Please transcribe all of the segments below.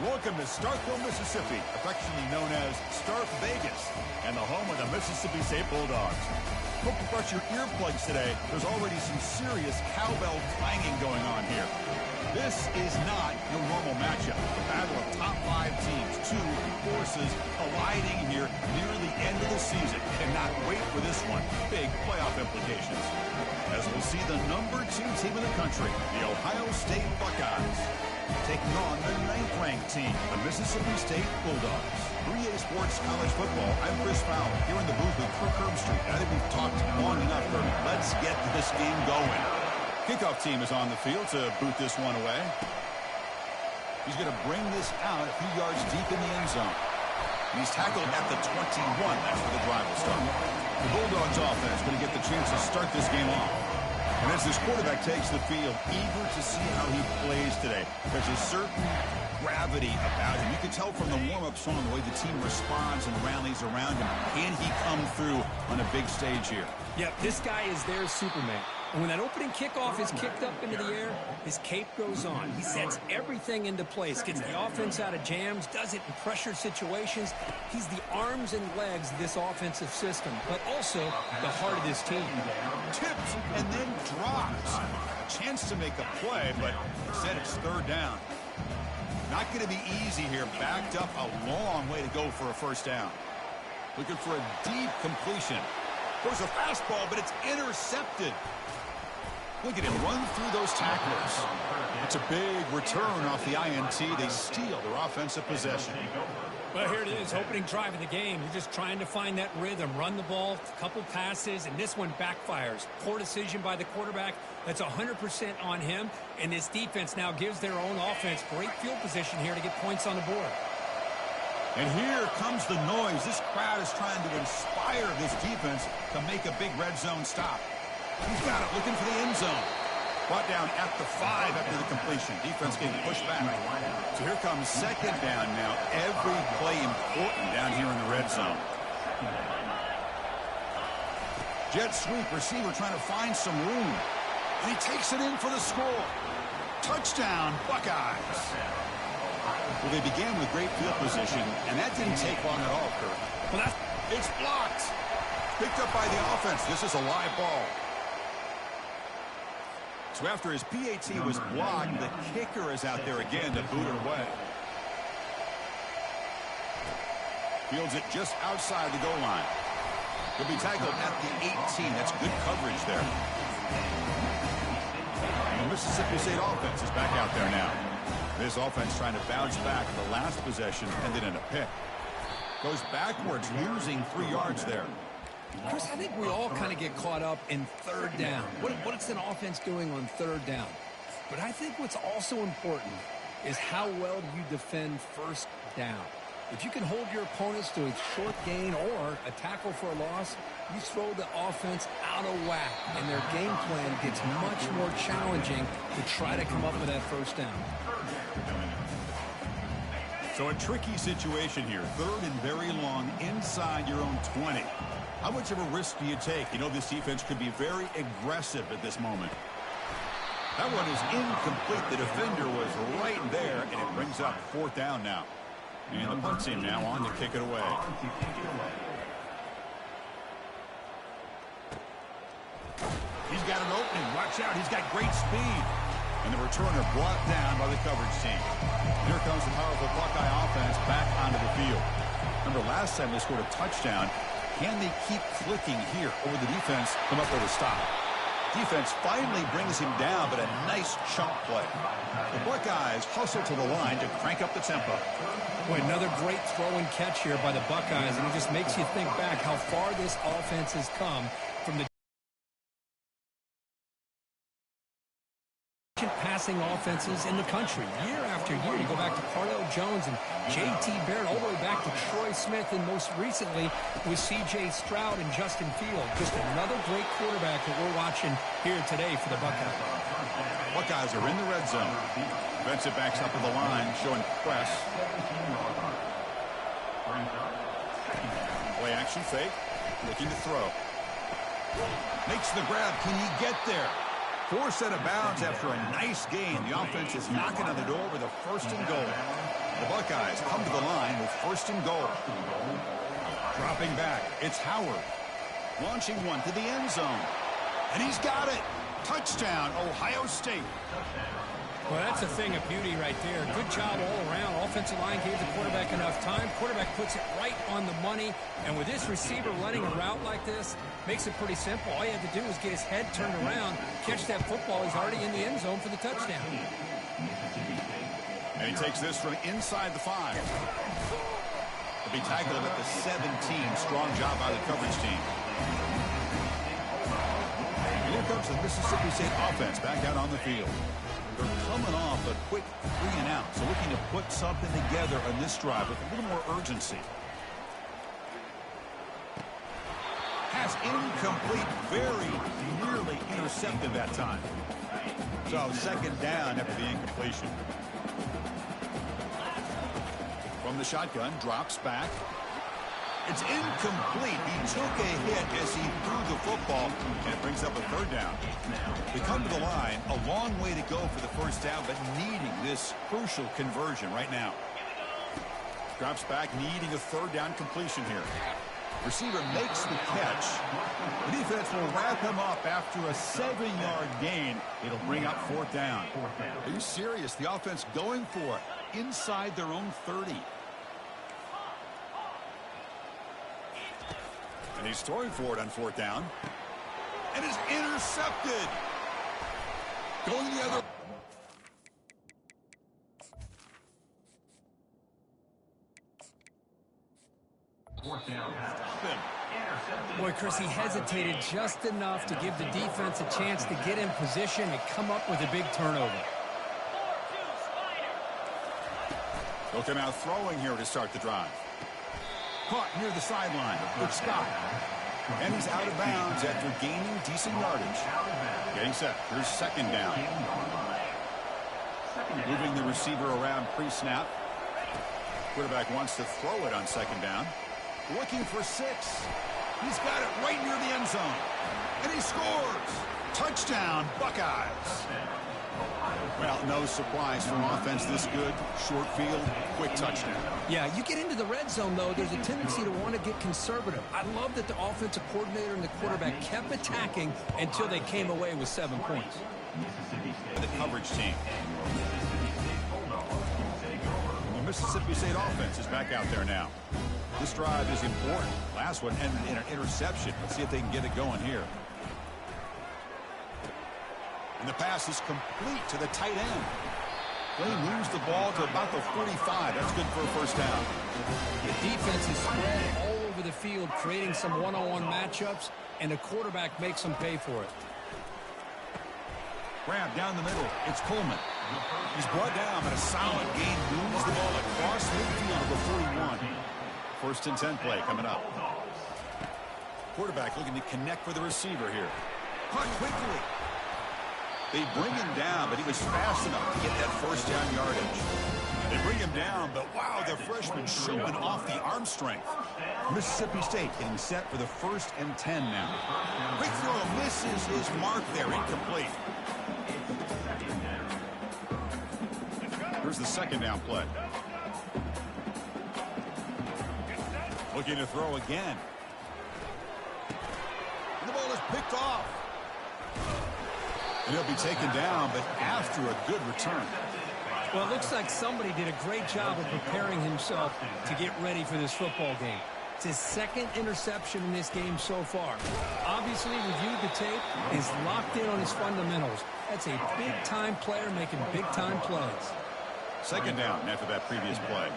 Welcome to Starkville, Mississippi, affectionately known as Stark Vegas, and the home of the Mississippi State Bulldogs. Hope you brought your earplugs today. There's already some serious cowbell clanging going on here. This is not your normal matchup. The battle of top 5 teams, two forces colliding here near the end of the season. Cannot wait for this one. Big playoff implications. As we'll see the number 2 team in the country, the Ohio State Buckeyes, taking on the 9th-ranked team, the Mississippi State Bulldogs. 3A Sports College Football, I'm Chris Fowler, here in the booth with Kirk Herbstreit. I think we've talked long enough, Kirk. Let's get this game going. Kickoff team is on the field to boot this one away. He's going to bring this out a few yards deep in the end zone. He's tackled at the 21. That's where the drive will start. The Bulldogs offense going to get the chance to start this game off. And as this quarterback takes the field, eager to see how he plays today. There's a certain gravity about him. You can tell from the warm-up song the way the team responds and rallies around him. Can he come through on a big stage here? Yeah, this guy is their Superman. And when that opening kickoff is kicked up into the air, his cape goes on. He sets everything into place, gets the offense out of jams, does it in pressure situations. He's the arms and legs of this offensive system, but also the heart of this team. Tipped and then drops. A chance to make a play, but instead it's third down. Not going to be easy here. Backed up a long way to go for a first down. Looking for a deep completion. There's a fastball, but it's intercepted. Look at him run through those tacklers. It's a big return off the INT. They steal their offensive possession. Well, here it is, opening drive of the game. You're just trying to find that rhythm, run the ball, a couple passes, and this one backfires. Poor decision by the quarterback. That's 100% on him, and this defense now gives their own offense great field position here to get points on the board. And here comes the noise. This crowd is trying to inspire this defense to make a big red zone stop. He's got it, looking for the end zone. Brought down at the 5 after the completion. Defense getting pushed back. So here comes second down now. Every play important down here in the red zone. Jet sweep, receiver trying to find some room. And he takes it in for the score. Touchdown, Buckeyes. Well, they began with great field position, and that didn't take long at all, Kirk. Well, it's blocked. Picked up by the offense. This is a live ball. So after his PAT was blocked, the kicker is out there again to boot it away. Fields it just outside the goal line. He'll be tackled at the 18. That's good coverage there. The Mississippi State offense is back out there now. This offense trying to bounce back. The last possession ended in a pick. Goes backwards, losing 3 yards there. Chris, I think we all kind of get caught up in third down. What's an offense doing on third down? But I think what's also important is how well do you defend first down. If you can hold your opponents to a short gain or a tackle for a loss, you throw the offense out of whack, and their game plan gets much more challenging to try to come up with that first down. So a tricky situation here. Third and very long inside your own 20. How much of a risk do you take? You know this defense could be very aggressive at this moment. That one is incomplete. The defender was right there, and it brings up fourth down now. And the punt team now on to kick it away. He's got an opening. Watch out. He's got great speed. And the returner brought down by the coverage team. Here comes the powerful Buckeye offense back onto the field. Remember, last time they scored a touchdown. Can they keep clicking here, or will the defense come up with a stop? Defense finally brings him down, but a nice chunk play. The Buckeyes hustle to the line to crank up the tempo. Boy, another great throw and catch here by the Buckeyes, and it just makes you think back how far this offense has come from the passing offenses in the country year after year. You go back to Cardale Jones and J.T. Barrett, all the way back to Troy Smith, and most recently with C.J. Stroud and Justin Field. Just another great quarterback that we're watching here today for the Buckeyes. Buckeyes are in the red zone. Defensive backs up to the line, showing press. Play action fake, looking to throw. Makes the grab. Can he get there? Forced out of bounds after a nice gain. The offense is knocking on the door with a first and goal. The Buckeyes come to the line with first and goal. Dropping back, it's Howard. Launching one to the end zone. And he's got it. Touchdown, Ohio State. Well, that's a thing of beauty right there. Good job all around. Offensive line gave the quarterback enough time. Quarterback puts it right on the money. And with this receiver running a route like this, makes it pretty simple. All you have to do is get his head turned around, catch that football. He's already in the end zone for the touchdown. And he takes this from inside the 5. He'll be tackled at the 17. Strong job by the coverage team. And here comes the Mississippi State offense back out on the field. They're coming off a quick 3-and-out, so looking to put something together on this drive with a little more urgency. Pass incomplete, very nearly intercepted that time. So second down after the incompletion. From the shotgun, drops back. It's incomplete. He took a hit as he threw the football, and it brings up a third down. They come to the line, a long way to go for the first down, but needing this crucial conversion right now. Drops back, needing a third down completion here. Receiver makes the catch. The defense will wrap him up after a 7-yard gain. It'll bring up fourth down. Are you serious? The offense going for it inside their own 30. And he's throwing for it on fourth down. And is intercepted. Going the other. Fourth down. Boy, Chris, he hesitated just enough to give the defense a chance to get in position and come up with a big turnover. They'll come out throwing here to start the drive. Caught near the sideline with Scott. And he's out of bounds after gaining decent yardage. Getting set. Here's second down. Moving the receiver around pre-snap. Quarterback wants to throw it on second down. Looking for 6. He's got it right near the end zone. And he scores. Touchdown, Buckeyes. Well, no surprise from offense this good. Short field, quick touchdown. Yeah, you get into the red zone, though, there's a tendency to want to get conservative. I love that the offensive coordinator and the quarterback kept attacking until they came away with 7 points. The coverage team. The Mississippi State offense is back out there now. This drive is important. Last one ended in an interception. Let's see if they can get it going here. And the pass is complete to the tight end. They moves the ball to about the 45. That's good for a first down. The defense is spread all over the field, creating some one-on-one matchups, and the quarterback makes them pay for it. Grab down the middle. It's Coleman. He's brought down, but a solid gain moves the ball across midfield to the 41. First and 10 play coming up. Quarterback looking to connect with the receiver here. Caught quickly. They bring him down, but he was fast enough to get that first down yardage. They bring him down, but wow, the freshman showing off the arm strength. Mississippi State getting set for the first and 10 now. Quick throw misses his mark there, incomplete. Here's the second down play. Looking to throw again. And the ball is picked off. And he'll be taken down, but after a good return. Well, it looks like somebody did a great job of preparing himself to get ready for this football game. It's his second interception in this game so far. Obviously, reviewed the tape, is locked in on his fundamentals. That's a big-time player making big-time plays. Second down after that previous play.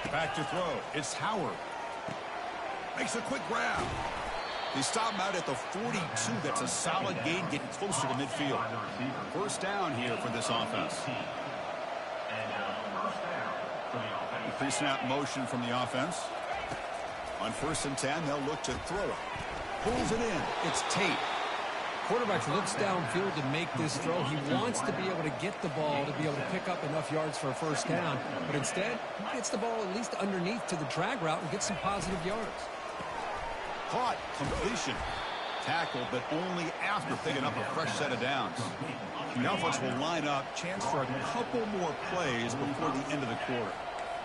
Back to throw. It's Howard. Makes a quick grab. They stop him out at the 42. That's a solid gain, getting closer to midfield. First down here for this offense. Pre-snap motion from the offense. On first and 10, they'll look to throw it. Pulls it in. It's Tate. Quarterback looks downfield to make this throw. He wants to be able to get the ball to be able to pick up enough yards for a first down. But instead, he gets the ball at least underneath to the drag route and gets some positive yards. Caught. Completion. tackle, but only after picking up a fresh set of downs. The offense will line up, chance for a couple more plays before the end of the quarter.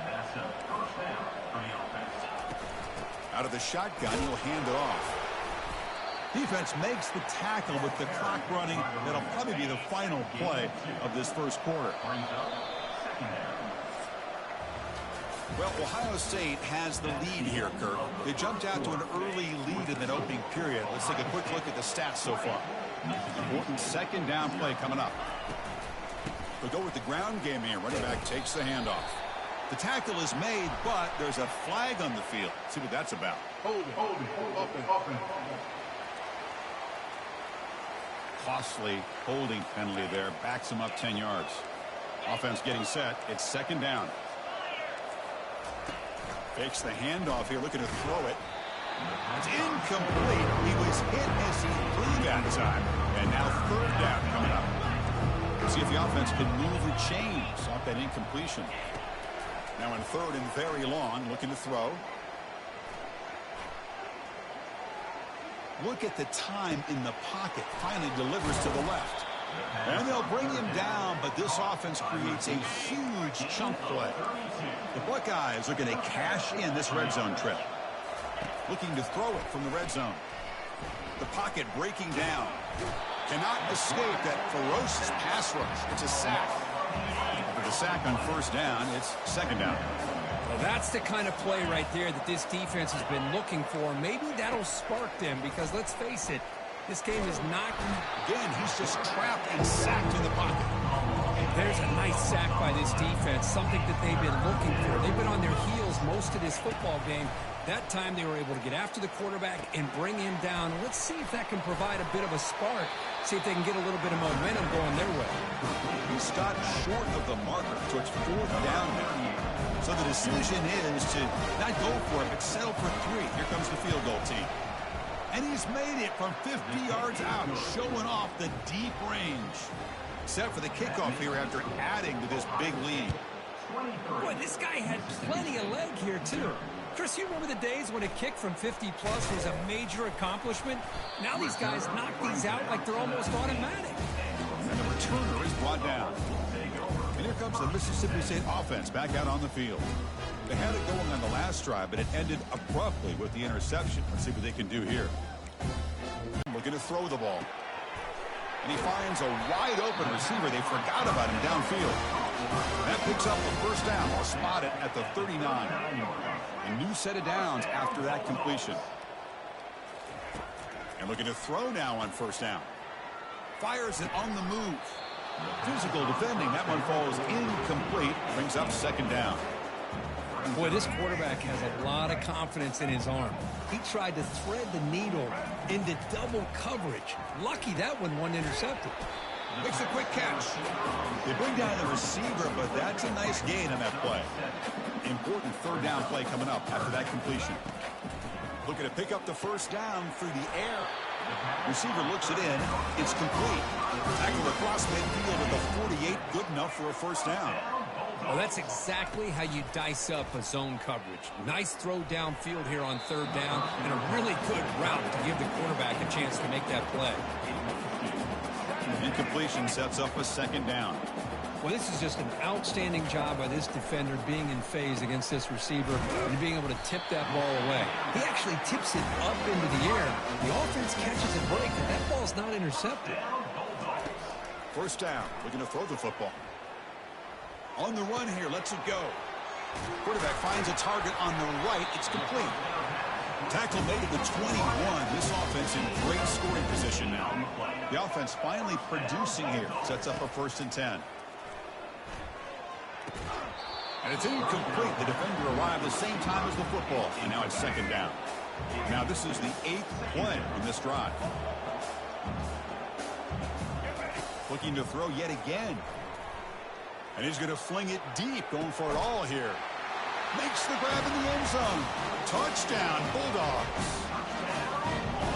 That's a first down for the offense. Out of the shotgun, he'll hand it off. Defense makes the tackle with the clock running. That'll probably be the final play of this first quarter. Brings up second down. Well, Ohio State has the lead here, Kirk. They jumped out to an early lead in that opening period. Let's take a quick look at the stats so far. Important second down play coming up. We'll go with the ground game here. Running back takes the handoff. The tackle is made, but there's a flag on the field. Let's see what that's about. Costly holding penalty there. Backs him up 10 yards. Offense getting set. It's second down. Fakes the handoff here, looking to throw it. It's incomplete. He was hit as he threw that time. And now third down coming up. See if the offense can move the chains off that incompletion. Now in third and very long, looking to throw. Look at the time in the pocket. Finally delivers to the left. And they'll bring him down, but this offense creates a huge chunk play. The Buckeyes are going to cash in this red zone trip. Looking to throw it from the red zone. The pocket breaking down. Cannot escape that ferocious pass rush. It's a sack. After the sack on first down, it's second down. Well, that's the kind of play right there that this defense has been looking for. Maybe that'll spark them because, let's face it, this game is not... Again, he's just trapped and sacked in the pocket. There's a nice sack by this defense, something that they've been looking for. They've been on their heels most of this football game. That time they were able to get after the quarterback and bring him down. Let's see if that can provide a bit of a spark. See if they can get a little bit of momentum going their way. He stopped short of the marker, so it's fourth down now. So the decision is to not go for it, but settle for 3. Here comes the field goal team. And he's made it from 50 yards out, showing off the deep range. Set for the kickoff here after adding to this big lead. Boy, this guy had plenty of leg here, too. Chris, you remember the days when a kick from 50-plus was a major accomplishment? Now these guys knock these out like they're almost automatic. And the returner is brought down. And here comes the Mississippi State offense back out on the field. They had it going on the last drive, but it ended abruptly with the interception. Let's see what they can do here. Looking to throw the ball. And he finds a wide-open receiver. They forgot about him downfield. That picks up the first down. I'll spot it at the 39. A new set of downs after that completion. And looking to throw now on first down. Fires it on the move. Physical defending. That one falls incomplete. Brings up second down. Boy, this quarterback has a lot of confidence in his arm. He tried to thread the needle into double coverage. Lucky that one wasn't intercepted. Makes a quick catch. They bring down the receiver, but that's a nice gain on that play. Important third down play coming up after that completion. Looking to pick up the first down through the air. Receiver looks it in. It's complete. Tackle across midfield at the 48. Good enough for a first down. Well, that's exactly how you dice up a zone coverage. Nice throw downfield here on third down, and a really good route to give the quarterback a chance to make that play. Incompletion sets up a second down. Well, this is just an outstanding job by this defender being in phase against this receiver and being able to tip that ball away. He actually tips it up into the air. The offense catches a break, and that ball's not intercepted. First down, looking to throw the football. On the run here, lets it go. Quarterback finds a target on the right. It's complete. Tackle made at the 21. This offense in great scoring position now. The offense finally producing here. Sets up a 1st and 10. And it's incomplete. The defender arrived the same time as the football. And now it's second down. Now this is the 8th play on this drive. Looking to throw yet again. And he's going to fling it deep, going for it all here. Makes the grab in the end zone. Touchdown, Bulldogs.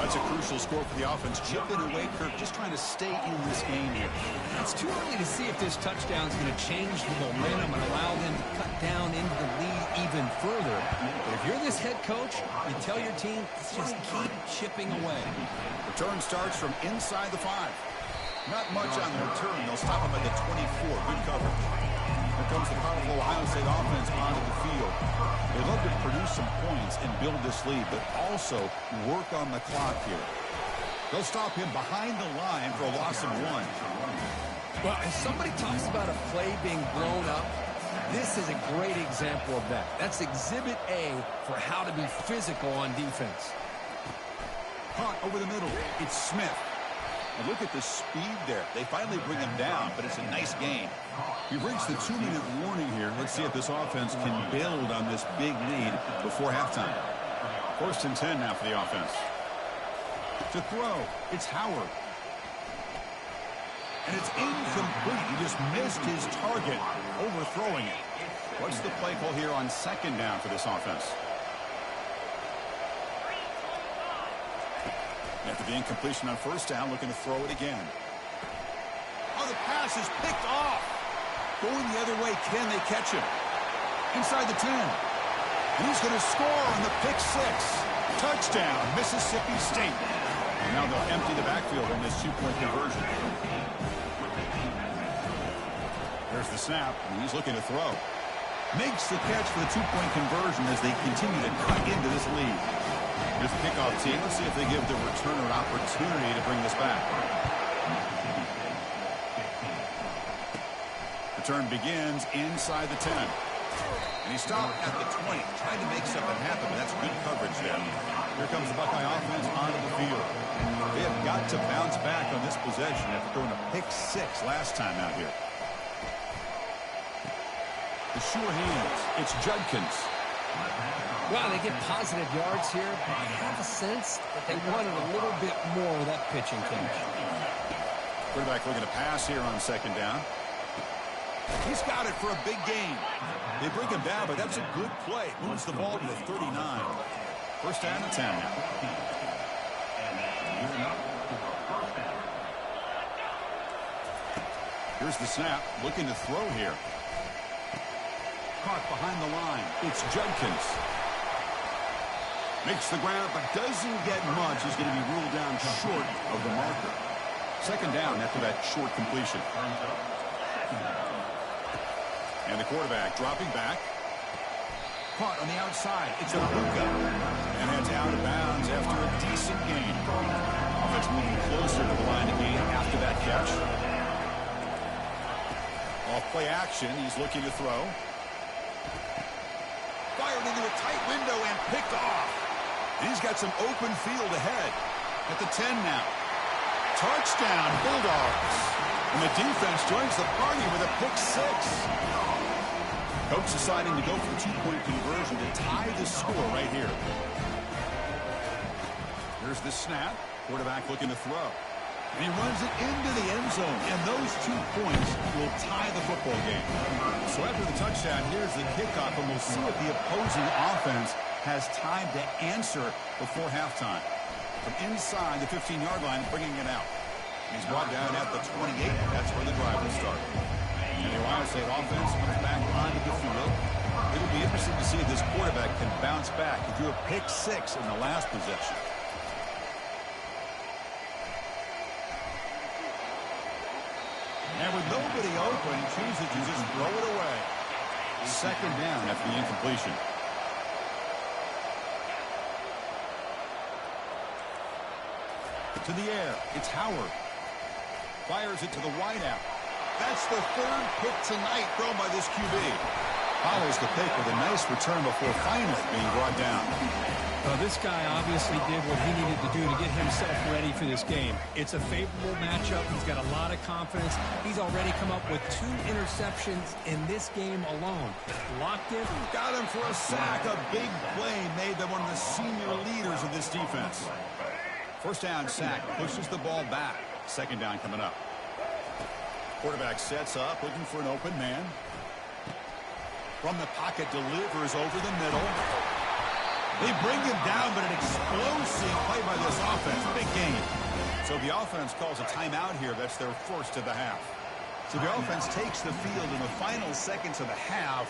That's a crucial score for the offense. Chipping away, Kirk, just trying to stay in this game here. It's too early to see if this touchdown is going to change the momentum and allow them to cut down into the lead even further. But if you're this head coach, you tell your team, just keep chipping away. Return starts from inside the 5. Not much on the return. They'll stop him at the 24. Good coverage. Here comes the powerful Ohio State offense onto the field. They love to produce some points and build this lead, but also work on the clock here. They'll stop him behind the line for a loss of 1. Well, if somebody talks about a play being blown up, this is a great example of that. That's exhibit A for how to be physical on defense. Caught over the middle. It's Smith. And look at the speed there. They finally bring him down, but it's a nice gain. We've reached the 2-minute warning here. Let's see if this offense can build on this big lead before halftime. 1st and 10 now for the offense. To throw, it's Howard. And it's incomplete. He just missed his target, overthrowing it. What's the play call here on 2nd down for this offense? After the incompletion on 1st down, looking to throw it again. Oh, the pass is picked off. Going the other way, can they catch him? Inside the 10. And he's going to score on the pick 6. Touchdown, Mississippi State. And now they'll empty the backfield on this 2-point conversion. There's the snap, and he's looking to throw. Makes the catch for the 2-point conversion as they continue to cut into this lead. Here's the kickoff team. Let's see if they give the returner an opportunity to bring this back. Return begins inside the 10. And he stopped at the 20. Tried to make something happen, but that's good coverage there. Here comes the Buckeye offense onto the field. They have got to bounce back on this possession after throwing a pick 6 last time out here. The sure hands. It's Judkins. Well, they get positive yards here, but I have a sense that they wanted a little bit more of that pitching catch. Quarterback looking to pass here on 2nd down. He's got it for a big gain. They bring him down, but that's a good play. Moves the ball to the 39. 1st down and 10 now. Here's the snap. Looking to throw here. Caught behind the line. It's Judkins. Makes the ground, but doesn't get much. He's going to be ruled down short of the marker. 2nd down after that short completion. And the quarterback dropping back. Caught on the outside. It's Abuka. And it's out of bounds after a decent gain. Offense moving closer to the line of gain after that catch. Off play action. He's looking to throw. Fired into a tight window and picked off. And he's got some open field ahead. At the 10 now. Touchdown, Bulldogs. And the defense joins the party with a pick 6. Coach deciding to go for the 2-point conversion to tie the score right here. Here's the snap. Quarterback looking to throw. And he runs it into the end zone. And those 2 points will tie the football game. So after the touchdown, here's the kickoff. And we'll see if the opposing offense has time to answer before halftime. From inside the 15-yard line, bringing it out. He's brought down at the 28. That's where the drive will start. And the Ohio State offense comes back onto the field. It'll be interesting to see if this quarterback can bounce back. He threw a pick 6 in the last possession. And with nobody open, he chooses to just throw it away. 2nd down after the incompletion. To the air, it's Howard. Fires it to the wideout. That's the 3rd pick tonight thrown by this QB. Follows the pick with a nice return before finally being brought down. Well, this guy obviously did what he needed to do to get himself ready for this game. It's a favorable matchup. He's got a lot of confidence. He's already come up with 2 interceptions in this game alone. Locked in. Got him for a sack. A big play made by one of the senior leaders of this defense. 1st down sack. Pushes the ball back. 2nd down coming up. Quarterback sets up, looking for an open man. From the pocket, delivers over the middle. They bring him down, but an explosive play by this offense. Big game. So the offense calls a timeout here. That's their first of the half. So the offense takes the field in the final seconds of the half.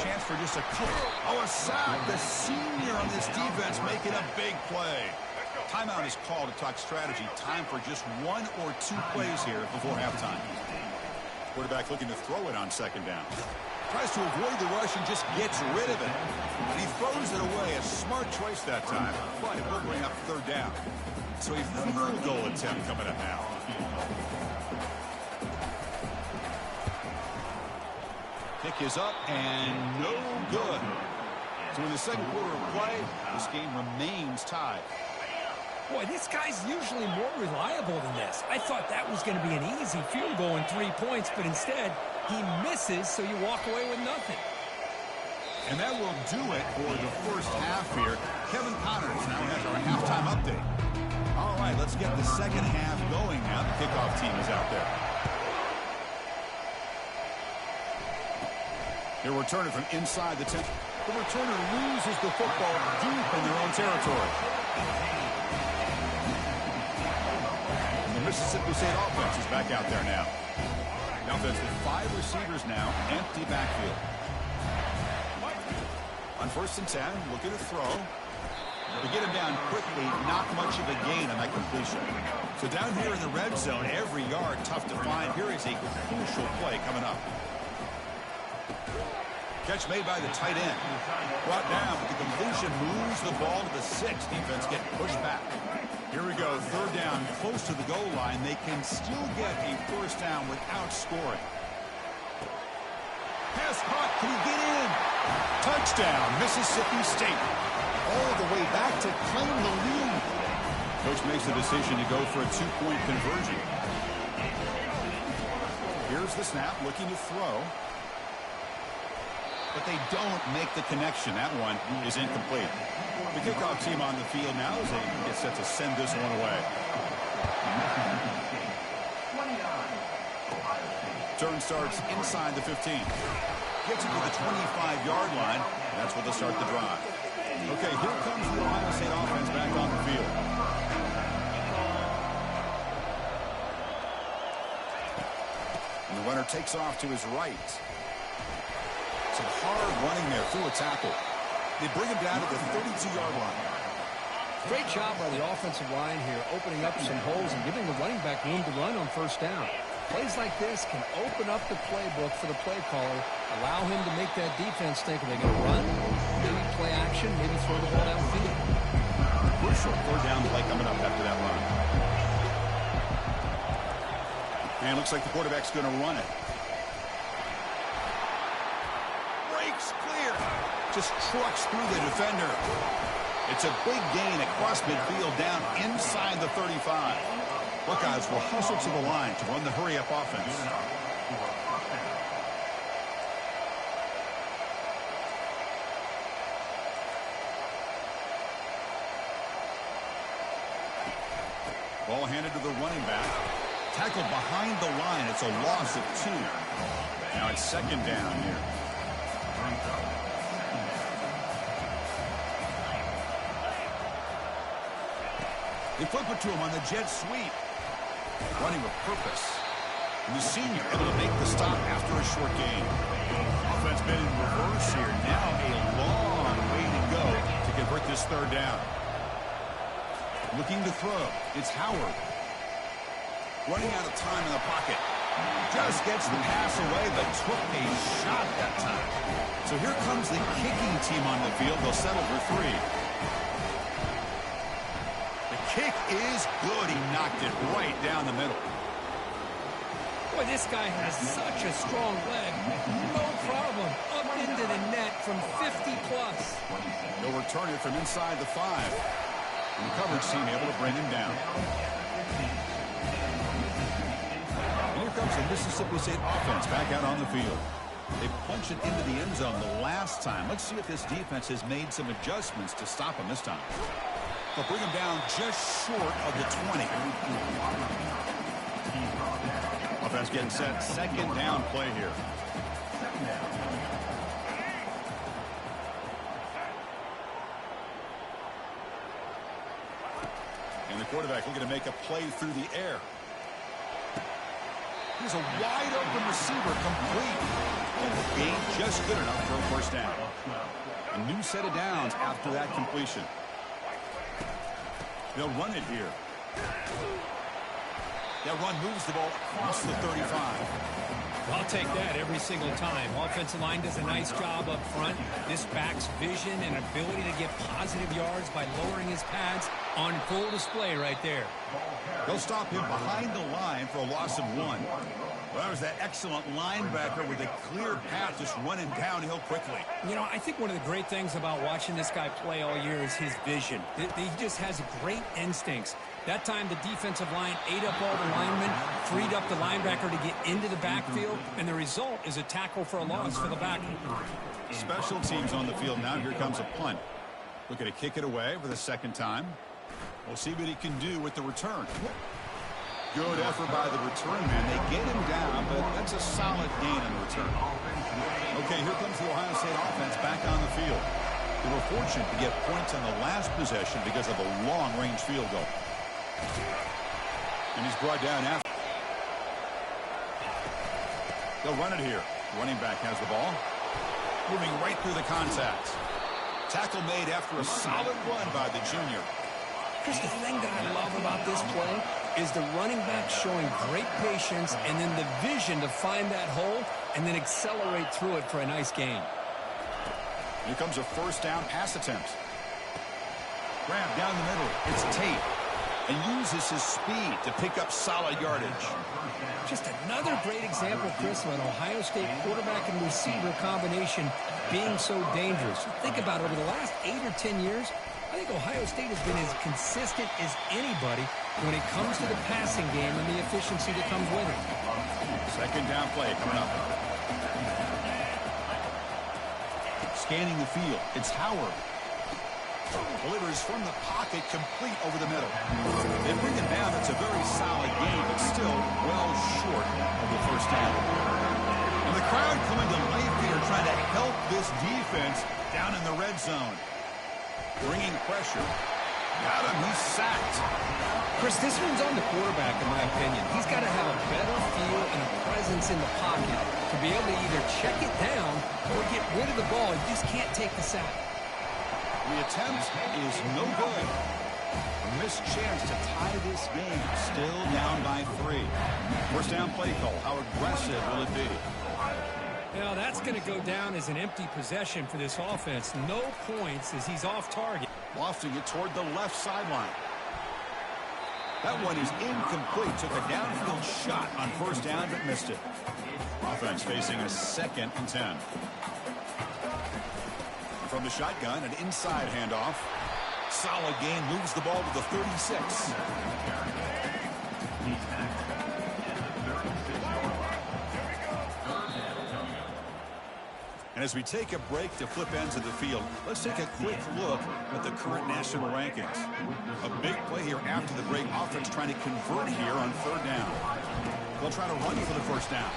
Chance for just a couple. Oh, a sack. The senior on this defense making a big play. Timeout is called to talk strategy. Time for just one or two plays here before halftime. Quarterback looking to throw it on second down. Tries to avoid the rush and just gets rid of it. And he throws it away. A smart choice that time. But it will bring up third down. So a field goal attempt coming up now. Kick is up and no good. So in the second quarter of play, this game remains tied. Boy, this guy's usually more reliable than this. I thought that was going to be an easy field goal in 3 points, but instead, he misses, so you walk away with nothing. And that will do it for the first half here. Kevin Connors now has our halftime update. All right, let's get the second half going now. The kickoff team is out there. They're returning from inside the 10. The returner loses the football deep in their own territory. The Mississippi State offense is back out there now. The offense with 5 receivers now, empty backfield. On 1st and 10, looking to throw. They get him down quickly, not much of a gain on that completion. So down here in the red zone, every yard tough to find. Here is a crucial play coming up. Catch made by the tight end. Brought down, but the completion moves the ball to the 6. Defense getting pushed back. Here we go, third down, close to the goal line. They can still get a first down without scoring. Pass caught, can he get in? Touchdown, Mississippi State. All the way back to claim the lead. Coach makes the decision to go for a 2-point conversion. Here's the snap, looking to throw. But they don't make the connection. That one is incomplete. The kickoff team on the field now as they get set to send this one away. Turn starts inside the 15. Gets it to the 25-yard line. That's where they'll start the drive. Okay, here comes the Ohio State offense back on the field. And the runner takes off to his right. Some hard running there through a tackle. They bring him down to the 32-yard line. Great job by the offensive line here, opening up some holes and giving the running back room to run on first down. Plays like this can open up the playbook for the play caller, allow him to make that defense think, are they going to run? Maybe play action, maybe throw the ball downfield. Crucial third down play coming up after that run. And looks like the quarterback's going to run it. Breaks clear. Just trucks through the defender. It's a big gain across midfield down inside the 35. Buckeyes will hustle to the line to run the hurry-up offense. Ball handed to the running back. Tackled behind the line. It's a loss of 2. Now it's second down here. They flip it to him on the jet sweep. Running with purpose. And the senior able to make the stop after a short gain. Offense been in reverse here. Now a long way to go to convert this third down. Looking to throw. It's Howard. Running out of time in the pocket. Just gets the pass away, but took a shot that time. So here comes the kicking team on the field. They'll settle for 3. Kick is good. He knocked it right down the middle. Boy, this guy has such a strong leg. No problem. Up into the net from 50 plus. They'll return it from inside the 5. And the coverage team able to bring him down. And here comes the Mississippi State offense back out on the field. They punch it into the end zone the last time. Let's see if this defense has made some adjustments to stop him this time. They'll bring him down just short of the 20. Offense getting set. Second down play here. And the quarterback looking to make a play through the air. Here's a wide open receiver, complete. And the gain just good enough for a first down. A new set of downs after that completion. They'll run it here. That run moves the ball across the 35. I'll take that every single time. Offensive line does a nice job up front. This back's vision and ability to get positive yards by lowering his pads on full display right there. They'll stop him behind the line for a loss of 1. Well, that was that excellent linebacker with a clear path just running downhill quickly. You know, I think one of the great things about watching this guy play all year is his vision. He just has great instincts. That time, the defensive line ate up all the linemen, freed up the linebacker to get into the backfield, and the result is a tackle for a loss for the backer. Special teams on the field now. Here comes a punt. Looking to kick it away for the second time. We'll see what he can do with the return. Good effort by the return man. They get him down, but that's a solid gain on the return. Okay, here comes the Ohio State offense back on the field. They were fortunate to get points on the last possession because of a long-range field goal. And he's brought down after. They'll run it here. Running back has the ball. Moving right through the contacts. Tackle made after a solid run by the junior. Chris, the thing that I love about this play is the running back showing great patience and then the vision to find that hole and then accelerate through it for a nice gain. Here comes a first down pass attempt. Grab down the middle. It's Tate. And uses his speed to pick up solid yardage. Just another great example, Chris, of an Ohio State quarterback and receiver combination being so dangerous. Think about it, over the last 8 or 10 years, I think Ohio State has been as consistent as anybody when it comes to the passing game and the efficiency that comes with it. Second down play coming up. Scanning the field, it's Howard. Delivers from the pocket, complete over the middle. They bring it down. It's a very solid game, but still well short of the first down. And the crowd coming to life here, trying to help this defense down in the red zone. Bringing pressure. Got him. He's sacked. Chris, this one's on the quarterback, in my opinion. He's got to have a better feel and a presence in the pocket to be able to either check it down or get rid of the ball. You just can't take the sack. The attempt is no good. A missed chance to tie this game. Still down by 3. First down play call. How aggressive will it be? Now, that's going to go down as an empty possession for this offense. No points as he's off target. Lofting it toward the left sideline. That one is incomplete. Took a downfield shot on first down, but missed it. Offense facing a 2nd and 10. From the shotgun, an inside handoff. Solid gain, moves the ball to the 36. And as we take a break to flip ends of the field, let's take a quick look at the current national rankings. A big play here after the break. Offense trying to convert here on 3rd down. They'll try to run for the first down.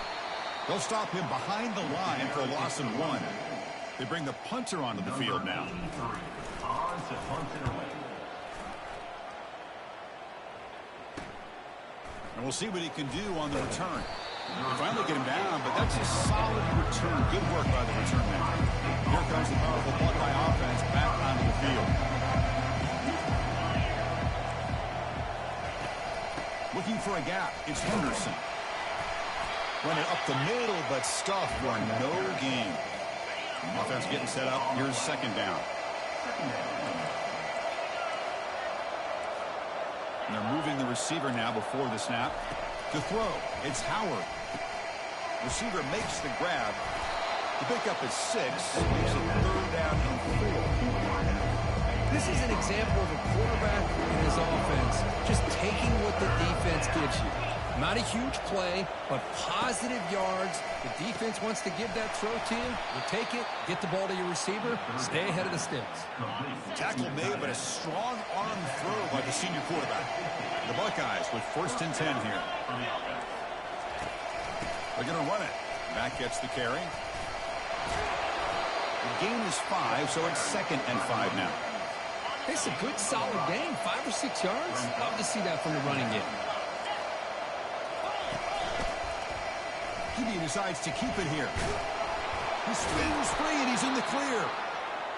They'll stop him behind the line for a loss of 1. They bring the punter onto the field now. And we'll see what he can do on the return. They finally get him down, but that's a solid return. Good work by the return man. Here comes the powerful Buckeye offense back onto the field. Looking for a gap. It's Henderson. Running up the middle, but stuffed for no gain. Offense getting set up. Here's 2nd down. And they're moving the receiver now before the snap. To throw, it's Howard. Receiver makes the grab. The pickup is 6. Makes it 3rd down and 4. This is an example of a quarterback and his offense just taking what the defense gives you. Not a huge play, but positive yards. The defense wants to give that throw to you. You take it, get the ball to your receiver, stay ahead of the sticks. Tackle made, but a strong arm throw by the senior quarterback. The Buckeyes with 1st and 10 here. They're going to run it. Mack gets the carry. The gain is 5, so it's 2nd and 5 now. It's a good, solid gain. 5 or 6 yards. Love to see that from the running game. He decides to keep it here. He spins free, and he's in the clear.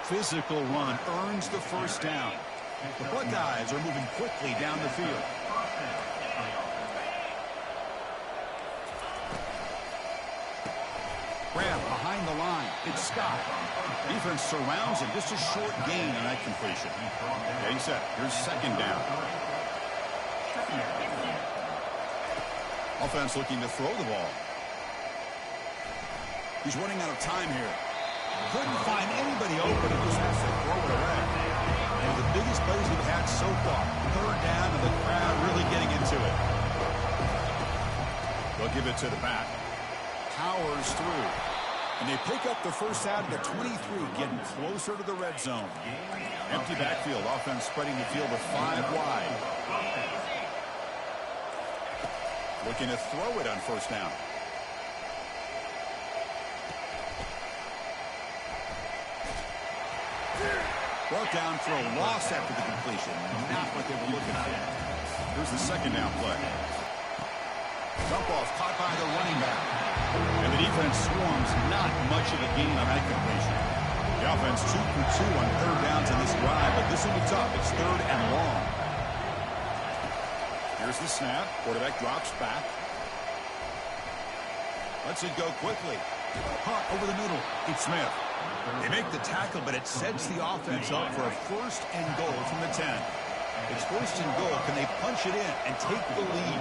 Physical run earns the first down. The Buckeyes are moving quickly down the field. Grab behind the line. It's Scott. Defense surrounds him. Just a short gain on that completion. Okay, he's set. Here's second down. Offense looking to throw the ball. He's running out of time here. Couldn't find anybody open and just has to throw it away. One of the biggest plays we've had so far. Third down and the crowd really getting into it. They'll give it to the back. Powers through. And they pick up the first out of the 23, getting closer to the red zone. Empty backfield. Offense spreading the field to 5 wide. Looking to throw it on first down. Brought down for a loss after the completion. Not what they were looking for. Here's the second down play. Dump off caught by the running back. And the defense swarms. Not much of a gain on that completion. The offense 2 for 2 on third downs in this drive, but this will be tough. It's third and long. Here's the snap. Quarterback drops back. Lets it go quickly. Hot over the middle. It's Smith. They make the tackle, but it sets the offense up for a first and goal from the 10. It's first and goal. Can they punch it in and take the lead?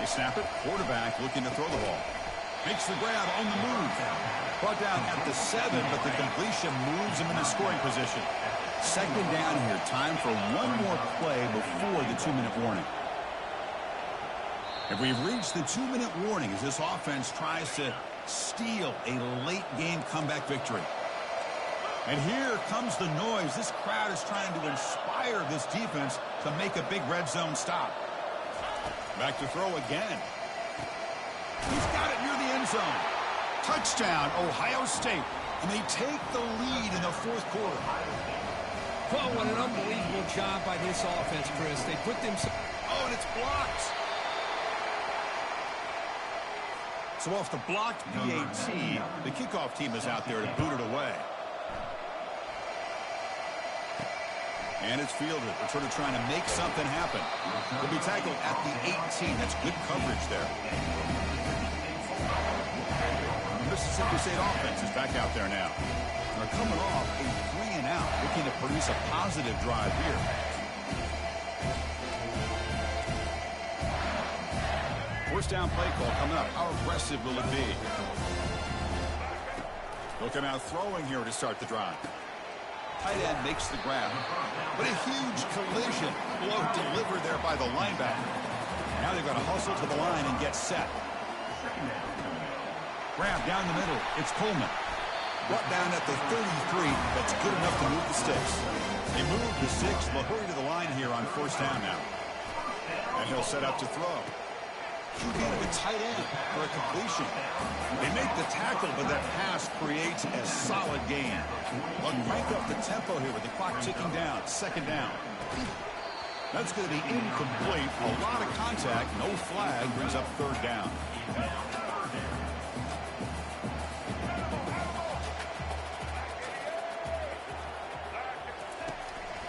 They snap it. Quarterback looking to throw the ball. Makes the grab on the move. Brought down at the 7, but the completion moves him into scoring position. Second down here. Time for one more play before the 2-minute warning. And we've reached the 2-minute warning as this offense tries to steal a late-game comeback victory. And here comes the noise. This crowd is trying to inspire this defense to make a big red zone stop. Back to throw again. He's got it near the end zone. Touchdown, Ohio State. And they take the lead in the fourth quarter. Well, what an unbelievable job by this offense, Chris. They put themselves... Oh, and it's blocked. So off the blocked PAT, the kickoff team is out there to boot it away. And it's fielded. They're sort of trying to make something happen. They'll be tackled at the 18. That's good coverage there. The Mississippi State offense is back out there now. They're coming off a 3-and-out, looking to produce a positive drive here. First down play call coming up. How aggressive will it be? They'll come out throwing here to start the drive. Tight end makes the grab. But a huge collision blow delivered there by the linebacker. Now they've got to hustle to the line and get set. Grab down the middle. It's Coleman. Brought down at the 33. That's good enough to move the sticks. They move the 6. They'll hurry to the line here on first down now. And he'll set up to throw. He gave a tight end for a completion. They make the tackle, but that pass creates a solid gain. They'll crank up the tempo here with the clock ticking down. Second down. That's going to be incomplete. A lot of contact. No flag. Brings up third down.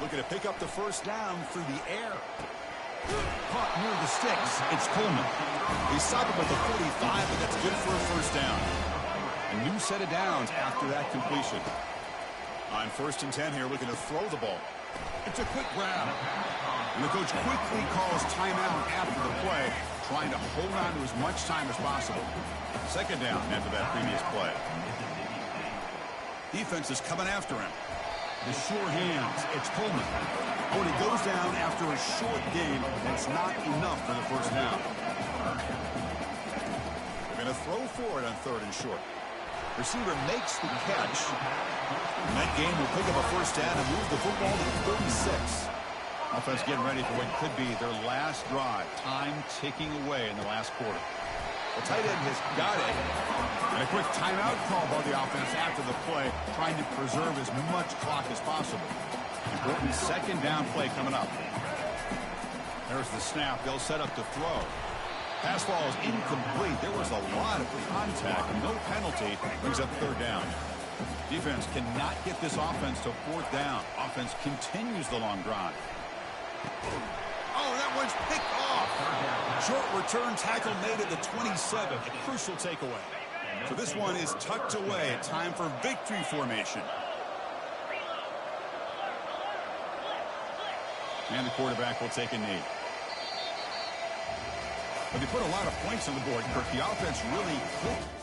Looking to pick up the first down through the air. Caught near the sticks. It's Coleman. They stop him at the 45, but that's good for a first down. A new set of downs after that completion. On first and 10 here, looking to throw the ball. It's a quick grab. And the coach quickly calls timeout after the play, trying to hold on to as much time as possible. Second down after that previous play. Defense is coming after him. The sure hands. It's Coleman. Oh, and he goes down after a short gain. That's not enough for the first down. They're going to throw for it on third and short. Receiver makes the catch. And that game will pick up a first down and move the football to the 36. Offense getting ready for what could be their last drive. Time ticking away in the last quarter. Well, tight end has got it. And a quick timeout call by the offense after the play, trying to preserve as much clock as possible. Important second down play coming up. There's the snap. They'll set up to throw. Pass ball is incomplete. There was a lot of contact. No penalty. Brings up third down. Defense cannot get this offense to fourth down. Offense continues the long drive. Oh, that one's picked off. Short return tackle made at the 27. A crucial takeaway. So this one is tucked away. Time for victory formation. And the quarterback will take a knee. But they put a lot of points on the board, Kirk. The offense really clicked